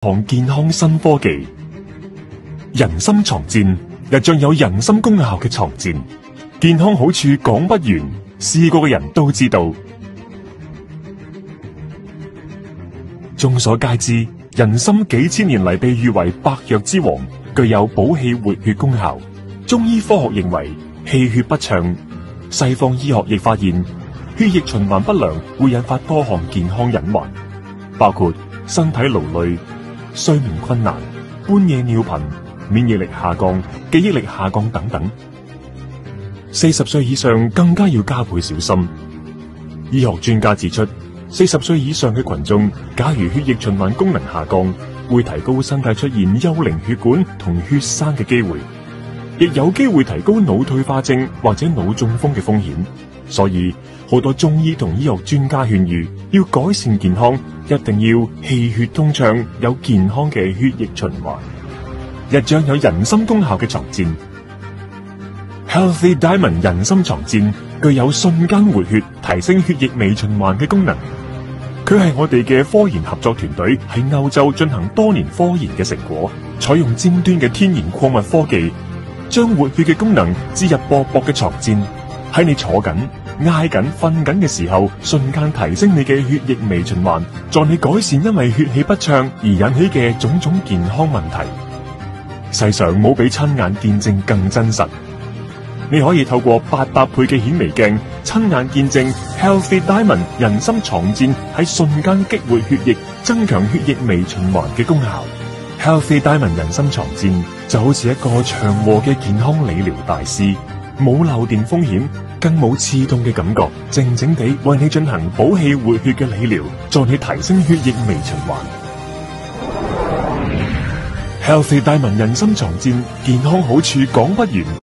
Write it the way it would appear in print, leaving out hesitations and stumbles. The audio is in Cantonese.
項健康新科技，人參床墊，一張有人參功效嘅床墊，健康好處講不完，試過嘅人都知道。眾所皆知，人參幾千年嚟被譽為百藥之王，具有補氣活血功效。中醫科學認為氣血不暢，西方醫學亦發現血液循環不良會引發多項健康隱患，包括身體勞累、睡眠困難、半夜尿頻、免疫力下降、記憶力下降等等。40歲以上更加要加倍小心。醫學專家指出，40歲以上嘅群眾，假如血液循環功能下降，會提高身體出現幽靈血管同血栓嘅機會，亦有機會提高腦退化症或者腦中風嘅風險。所以好多中醫同醫學專家勸喻，要改善健康，一定要氣血通暢，有健康嘅血液循環。一張有人參功效嘅床墊 Healthy Diamond 人參床墊具有瞬間活血、提升血液微循環嘅功能。佢係我哋嘅科研合作團隊喺歐洲進行多年科研嘅成果，採用尖端嘅天然礦物科技，將活血嘅功能置入薄薄嘅床墊，喺你坐緊、挨緊、瞓緊嘅時候，瞬間提升你嘅血液微循環，助你改善因為血氣不暢而引起嘅種種健康問題。世上冇比親眼見證更真實。你可以透過800倍嘅顯微鏡親眼見證 Healthy Diamond 人參床墊喺瞬間激活血液、增強血液微循環嘅功效。Healthy Diamond 人參床墊就好似一個祥和嘅健康理療大師，冇漏電風險，更冇刺痛嘅感覺，靜靜地為你進行補氣活血嘅理療，助你提升血液微循環。Healthy Diamond 人參床墊健康好處講不完。